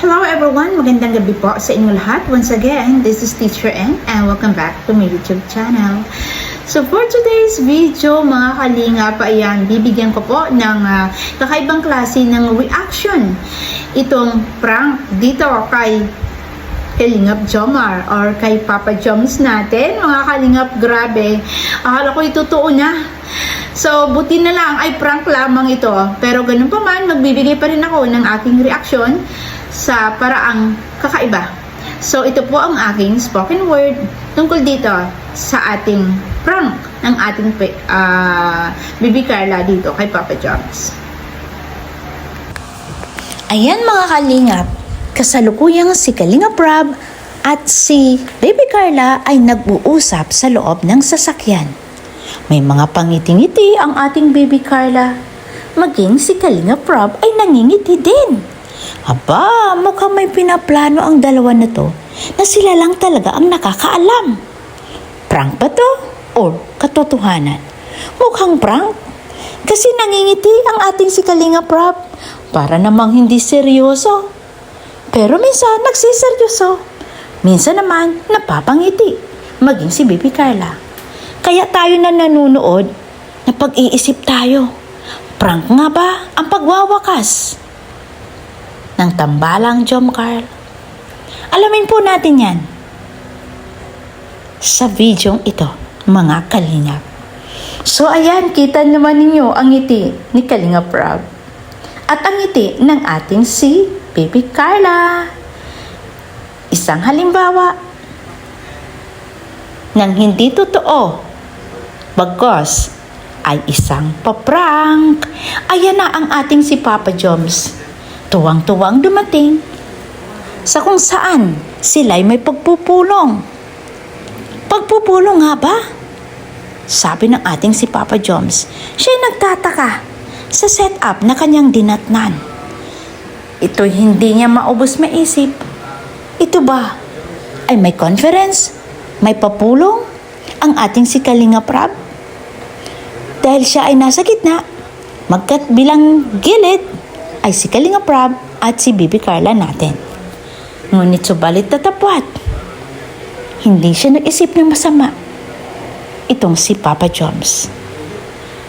Hello everyone! Magandang gabi po sa inyo lahat. Once again, this is Teacher N and welcome back to my YouTube channel. So for today's video, mga kalingap, ayan, bibigyan ko po ng kakaibang klase ng reaction. Itong prank dito kay Kalingap Jomar or kay Papa Joms natin. Mga kalingap, grabe. Akala ko itotoo na. So, buti na lang ay prank lamang ito. Pero ganun pa man, magbibigay pa rin ako ng aking reaction sa paraang kakaiba. So, ito po ang aking spoken word tungkol dito sa ating prank ng ating Baby Carla dito kay Papa Joms. Ayan mga kalingap, kasalukuyang si Kalingap Rob at si Baby Carla ay nag-uusap sa loob ng sasakyan. May mga pangiti-ngiti ang ating Baby Carla. Maging si Kalingap Rob ay nangingiti din. Aba, mukhang may pinaplano ang dalawa na to na sila lang talaga ang nakakaalam. Prank ba to? O katotohanan? Mukhang prank. Kasi nangingiti ang ating si Kalingap Rob para namang hindi seryoso. Pero minsan nagsiseryoso. Minsan naman napapangiti. Maging si Baby Carla. Kaya tayo na nanunood na pag-iisip tayo. Prank nga ba ang pagwawakas ng tambalang Jomcar? Alamin po natin yan sa videong ito, mga kalingap. So ayan, kita naman ninyo ang ngiti ni Kalingap Rob at ang ngiti ng ating si Baby Carla. Isang halimbawa ng hindi totoo, bagos ay isang paprank. Ayan na ang ating si Papa Joms. Tuwang-tuwang dumating sa kung saan sila'y may pagpupulong. Pagpupulong nga ba? Sabi ng ating si Papa Joms, siya'y nagtataka sa setup na kanyang dinatnan. Ito'y hindi niya maubos maisip. Ito ba ay may conference? May papulong? Ang ating si Kalingap Rob? Dahil siya ay nasa gitna, magkabilang gilid ay si Kalingap Rob at si Baby Carla natin. Ngunit subalit tatapwat, hindi siya nag-isip ng masama. Itong si Papa Joms.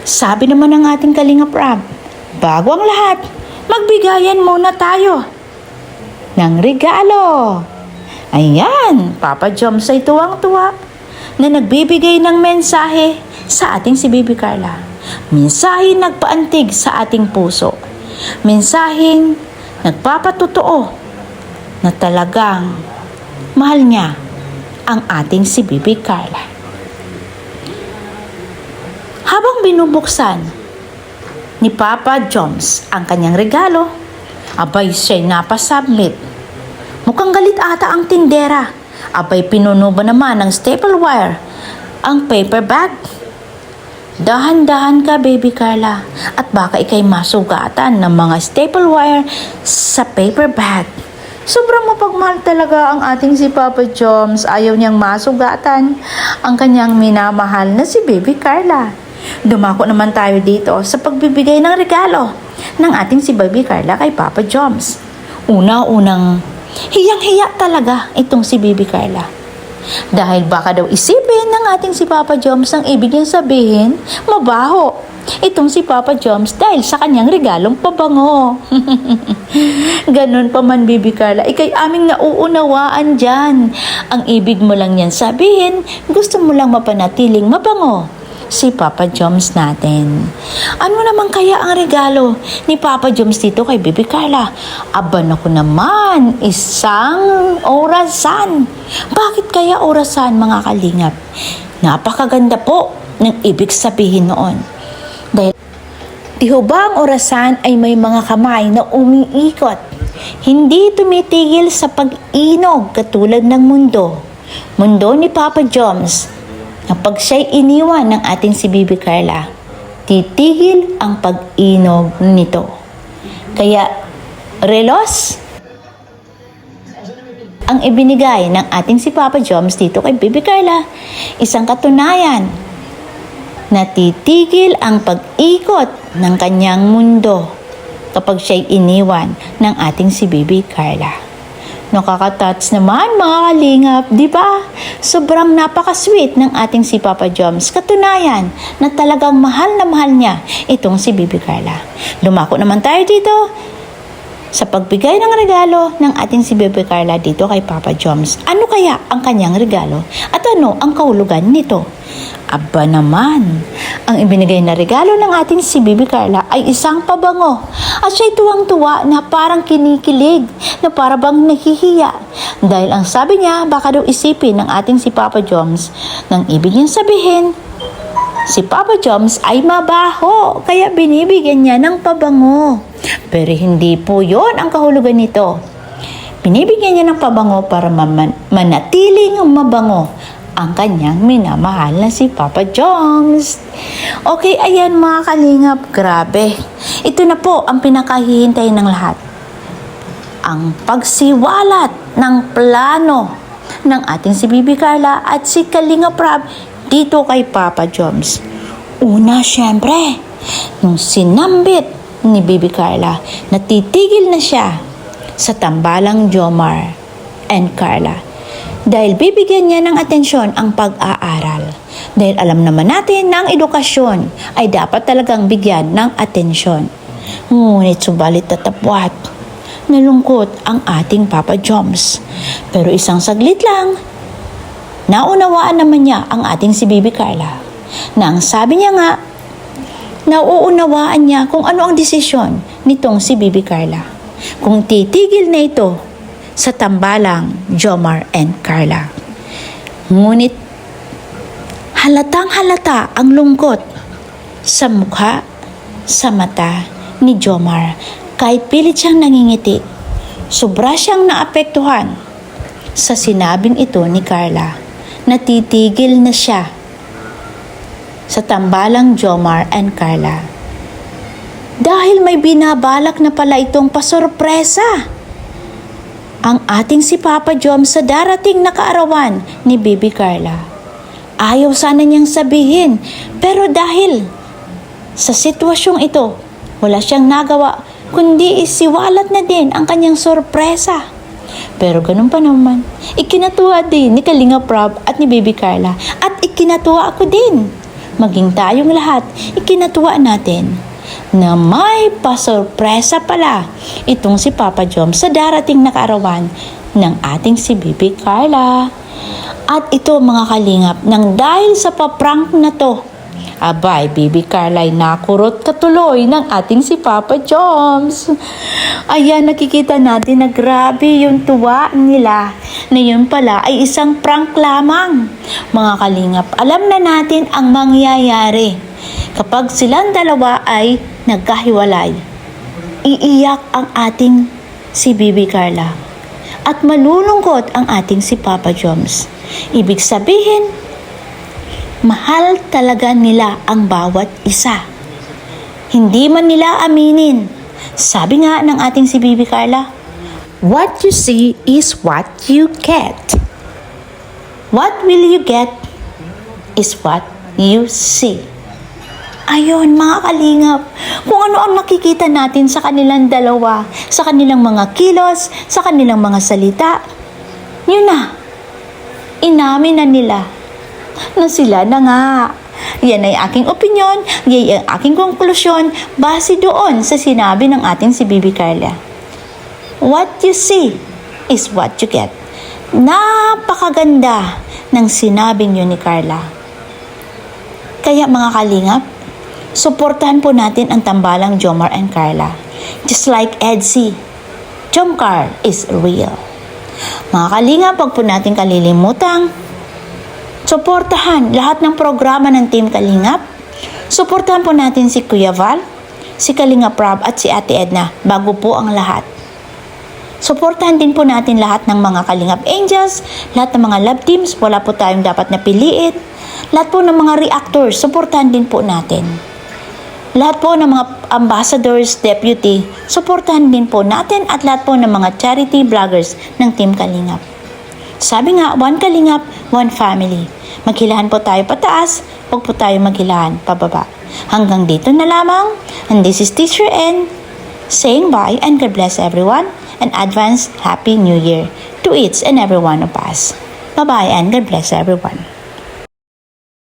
Sabi naman ng ating Kalingap Rob, bago ang lahat, magbigayan muna tayo ng regalo. Ayan, Papa Joms ay tuwang-tuwa na nagbibigay ng mensahe sa ating si Baby Carla. Mensaheng nagpaantig sa ating puso. Mensaheng nagpapatotoo na talagang mahal niya ang ating si Baby Carla. Habang binubuksan ni Papa Joms ang kanyang regalo, abay siya'y napasubmit. Mukhang galit ata ang tindera. Abay pinuno ba naman ng staple wire ang paper bag? Dahan-dahan ka, Baby Carla, at baka ikay masugatan ng mga staple wire sa paper bag. Sobrang mapagmahal talaga ang ating si Papa Joms. Ayaw niyang masugatan ang kanyang minamahal na si Baby Carla. Dumako naman tayo dito sa pagbibigay ng regalo ng ating si Baby Carla kay Papa Joms. Una-unang hiyang-hiya talaga itong si Baby Carla. Dahil baka daw isipin ng ating si Papa Joms ang ibig niyang sabihin, mabaho itong si Papa Joms dahil sa kanyang regalong pabango. Ganun pa man, Baby Carla, ikay aming nauunawaan dyan. Ang ibig mo lang yan sabihin, gusto mo lang mapanatiling mabango si Papa Joms natin. Ano naman kaya ang regalo ni Papa Joms dito kay Baby Carla? Aba naku naman, isang orasan. Bakit kaya orasan, mga kalingap? Napakaganda po ng ibig sabihin noon. Dahil tiho ba ang orasan ay may mga kamay na umiikot, hindi tumitigil sa pag-inog katulad ng mundo. Mundo ni Papa Joms. Kapag siya'y iniwan ng ating si Baby Carla, titigil ang pag-inog nito. Kaya, relos ang ibinigay ng ating si Papa Joms dito kay Baby Carla. Isang katunayan na titigil ang pag-ikot ng kanyang mundo kapag siya'y iniwan ng ating si Baby Carla. Nakaka-touch naman mga kalingap, di ba? Sobrang napaka-sweet ng ating si Papa Joms. Katunayan na talagang mahal na mahal niya itong si Baby Carla. Lumako naman tayo dito sa pagbigay ng regalo ng ating si Baby Carla dito kay Papa Joms. Ano kaya ang kanyang regalo? At ano ang kahulugan nito? Aba naman, ang ibinigay na regalo ng ating si Baby Carla ay isang pabango. At siya'y tuwang-tuwa na parang kinikilig, na parang bang nahihiya. Dahil ang sabi niya, baka daw isipin ng ating si Papa Joms nang ibig niyang sabihin, si Papa Joms ay mabaho, kaya binibigyan niya ng pabango. Pero hindi po yon ang kahulugan nito. Binibigyan niya ng pabango para manatiling mabango ang kanyang minamahal na si Papa Joms. Okay, ayan mga kalingap, grabe. Ito na po ang pinakahihintay ng lahat. Ang pagsiwalat ng plano ng ating si Baby Carla at si Kalinga Prab dito kay Papa Joms. Una, syempre, nung sinambit ni Baby Carla, natitigil na siya sa tambalang Jomar and Carla. Dahil bibigyan niya ng atensyon ang pag-aaral. Dahil alam naman natin na ang edukasyon ay dapat talagang bigyan ng atensyon. Ngunit subalit tatapwat, nalungkot ang ating Papa Joms. Pero isang saglit lang, naunawaan naman niya ang ating si Baby Carla. Na ang sabi niya nga, nauunawaan niya kung ano ang desisyon nitong si Baby Carla. Kung titigil na ito sa tambalang Jomar and Carla. Ngunit halatang halata ang lungkot sa mukha, sa mata ni Jomar. Kahit pilit siyang nangingiti, sobra siyang naapektuhan sa sinabing ito ni Carla. Natitigil na siya sa tambalang Jomar and Carla. Dahil may binabalak na pala itong pasorpresa ang ating si Papa Joms sa darating na kaarawan ni Baby Carla. Ayaw sana niyang sabihin, pero dahil sa sitwasyong ito, wala siyang nagawa, kundi isiwalat na din ang kanyang sorpresa. Pero ganun pa naman, ikinatuwa din ni Kalinga Prab at ni Baby Carla, at ikinatuwa ako din. Maging tayong lahat, ikinatuwa natin na may pasorpresa pala itong si Papa Joms sa darating na kaarawan ng ating si Baby Carla. At ito mga kalingap, nang dahil sa paprank na to, abay, Baby Carla ay nakurot katuloy ng ating si Papa Joms. Ayan, nakikita natin na grabe yung tuwa nila na yun pala ay isang prank lamang. Mga kalingap, alam na natin ang mangyayari kapag silang dalawa ay nagkahiwalay. Iiyak ang ating si Baby Carla at malulungkot ang ating si Papa Joms. Ibig sabihin, mahal talaga nila ang bawat isa. Hindi man nila aminin. Sabi nga ng ating si Baby Carla, what you see is what you get. What will you get is what you see. Ayun mga kalingap, kung ano ang nakikita natin sa kanilang dalawa, sa kanilang mga kilos, sa kanilang mga salita, yun na, inamin na nila na sila na nga. Yan ay aking opinyon, yan ay aking konklusyon base doon sa sinabi ng ating si Baby Carla. What you see is what you get. Napakaganda ng sinabing yun ni Carla. Kaya mga kalingap, suportahan po natin ang tambalang Jomar and Carla. Just like Edsy, Jomcar is real. Mga kalingap, wag po natin kalilimutang suportahan lahat ng programa ng Team Kalingap. Suportahan po natin si Kuya Val, si Kalinga Prab at si Ate Edna bago po ang lahat. Suportahan din po natin lahat ng mga Kalingap Angels, lahat ng mga love teams, wala po tayong dapat napiliin. Lahat po ng mga reactors, suportahan din po natin. Lahat po ng mga ambassadors, deputy, suportahan din po natin at lahat po ng mga charity vloggers ng Team Kalingap. Sabi nga, one Kalingap, one family. Maghilahan po tayo pataas, huwag po tayo maghilahan pababa. Hanggang dito na lamang. And this is Teacher N. saying bye and God bless everyone and advance Happy New Year to each and every one of us. Bye-bye and God bless everyone.